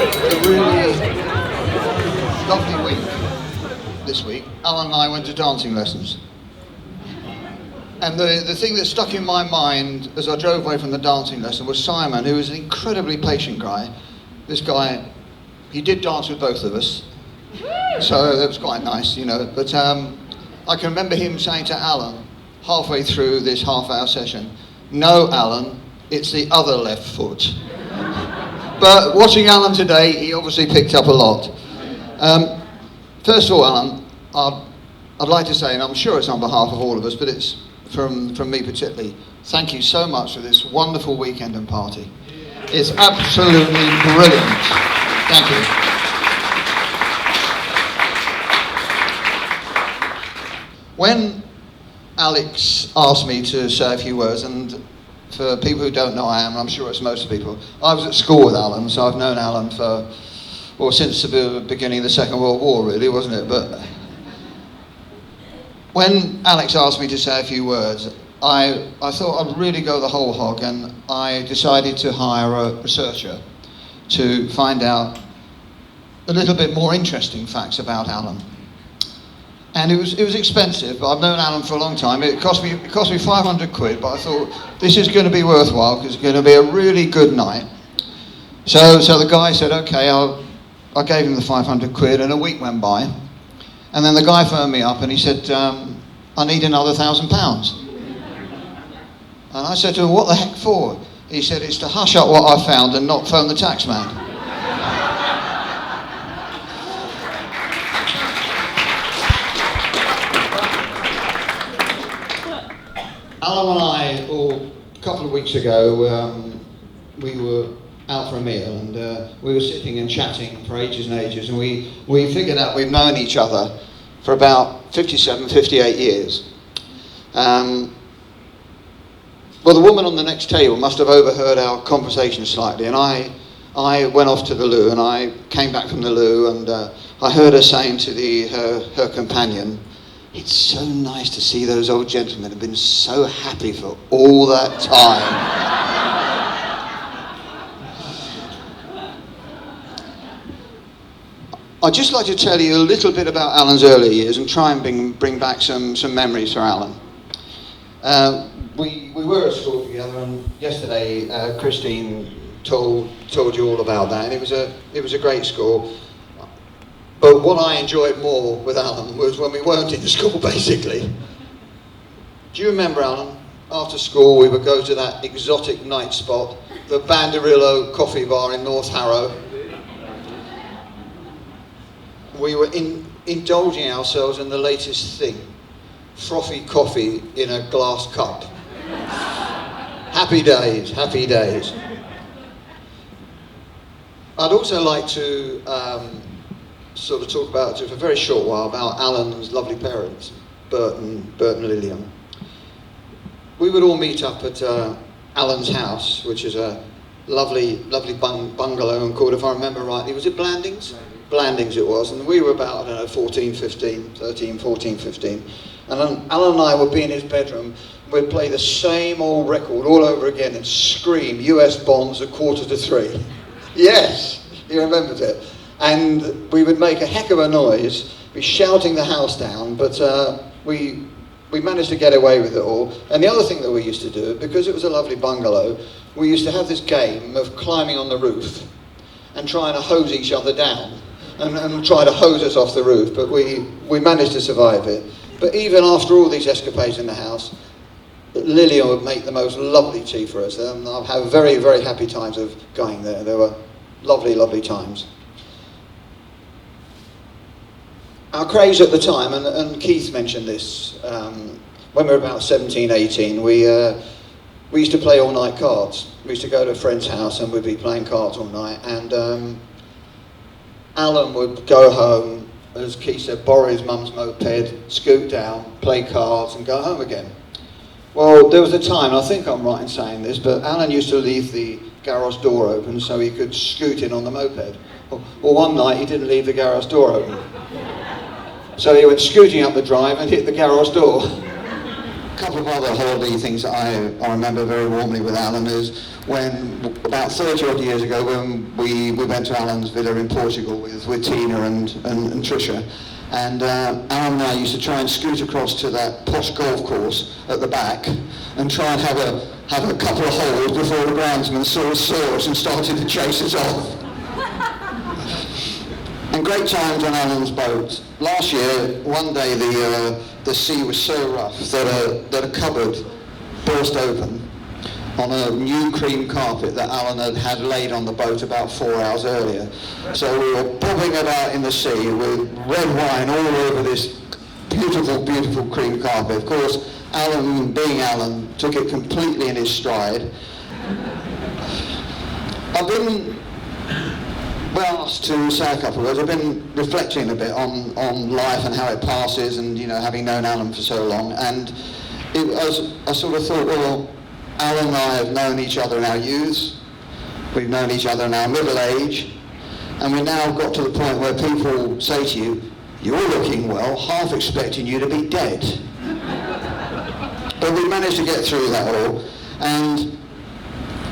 A really lovely week this week. Alan and I went to dancing lessons. And the thing that stuck in my mind as I drove away from the dancing lesson was Simon, who was an incredibly patient guy. This guy, he did dance with both of us, so that was quite nice, you know. But I can remember him saying to Alan, halfway through this half-hour session, "No, Alan, it's the other left foot." But watching Alan today, he obviously picked up a lot. First of all, Alan, I'd like to say, and I'm sure it's on behalf of all of us, but it's from me particularly, thank you so much for this wonderful weekend and party. It's absolutely brilliant. Thank you. When Alex asked me to say a few words, and for people who don't know I'm sure it's most people, I was at school with Alan, so I've known Alan since the beginning of the Second World War, really, wasn't it? But when Alex asked me to say a few words, I thought I'd really go the whole hog, and I decided to hire a researcher to find out a little bit more interesting facts about Alan. And it was expensive, but I've known Alan for a long time. It cost me 500 quid, but I thought this is going to be worthwhile because it's going to be a really good night. So the guy said, okay, I gave him the 500 quid, and a week went by. And then the guy phoned me up and he said, I need another £1,000. And I said to him, what the heck for? He said, it's to hush up what I found and not phone the tax man. Alan and I, a couple of weeks ago, we were out for a meal, and we were sitting and chatting for ages and ages, and we figured out we've known each other for about 57, 58 years. Well, the woman on the next table must have overheard our conversation slightly, and I went off to the loo, and I came back from the loo, and I heard her saying to her companion, "It's so nice to see those old gentlemen who've been so happy for all that time." I'd just like to tell you a little bit about Alan's early years and try and bring back some memories for Alan. We were at school together, and yesterday Christine told you all about that, and it was a great school. But what I enjoyed more with Alan was when we weren't in school, basically. Do you remember, Alan? After school, we would go to that exotic night spot, the Banderillo Coffee Bar in North Harrow. We were indulging ourselves in the latest thing, frothy coffee in a glass cup. Happy days, happy days. I'd also like to sort of talk about, for a very short while, about Alan's lovely parents, Bert and Lillian. We would all meet up at Alan's house, which is a lovely bungalow, and called, if I remember rightly, was it Blandings? Blandings it was, and we were about, 13, 14, 15, and then Alan and I would be in his bedroom. We'd play the same old record all over again and scream US Bonds at 2:45. Yes, he remembers it. And we would make a heck of a noise, be shouting the house down, but we managed to get away with it all. And the other thing that we used to do, because it was a lovely bungalow, we used to have this game of climbing on the roof and trying to hose each other down and try to hose us off the roof, but we managed to survive it. But even after all these escapades in the house, Lillian would make the most lovely tea for us, and I've had very, very happy times of going there. There were lovely, lovely times. Our craze at the time, and Keith mentioned this, when we were about 17, 18, we used to play all-night cards. We used to go to a friend's house and we'd be playing cards all night, and Alan would go home, as Keith said, borrow his mum's moped, scoot down, play cards and go home again. Well, there was a time, and I think I'm right in saying this, but Alan used to leave the garage door open so he could scoot in on the moped. Well, one night he didn't leave the garage door open. So he went scooting up the drive and hit the garage door. A couple of other holiday things that I remember very warmly with Alan is when, about 30 odd years ago, when we went to Alan's villa in Portugal with Tina and Tricia. And Alan and I used to try and scoot across to that posh golf course at the back and try and have a couple of holes before the groundsman saw us and started to chase us off. And great times on Alan's boat. Last year, one day the sea was so rough that a cupboard burst open on a new cream carpet that Alan had laid on the boat about 4 hours earlier. So we were bobbing about in the sea with red wine all over this beautiful, beautiful cream carpet. Of course, Alan, being Alan, took it completely in his stride. I've been asked to say a couple of words. I've been reflecting a bit on life and how it passes, and having known Alan for so long, and I sort of thought, well, Alan and I have known each other in our youth, we've known each other in our middle age, and we've now got to the point where people say to you, you're looking well, half expecting you to be dead. But we managed to get through that all, and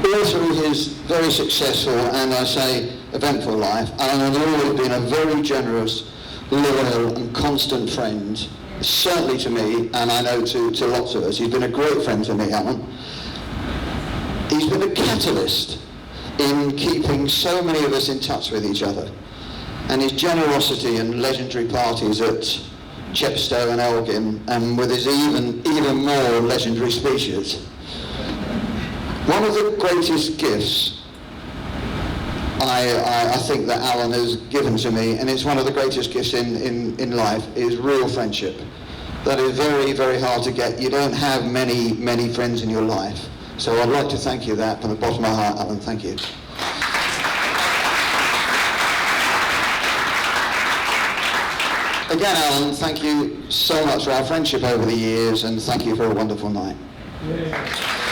all through his very successful and, I say, eventful life, Alan has always been a very generous, loyal and constant friend, certainly to me, and I know to lots of us. He's been a great friend to me, Alan. He's been a catalyst in keeping so many of us in touch with each other, and his generosity and legendary parties at Chepstow and Elgin, and with his even more legendary speeches. One of the greatest gifts I think that Alan has given to me, and it's one of the greatest gifts in life, is real friendship. That is very, very hard to get. You don't have many, many friends in your life. So I'd like to thank you that from the bottom of my heart, Alan. Thank you. Again, Alan, thank you so much for our friendship over the years, and thank you for a wonderful night. Yeah.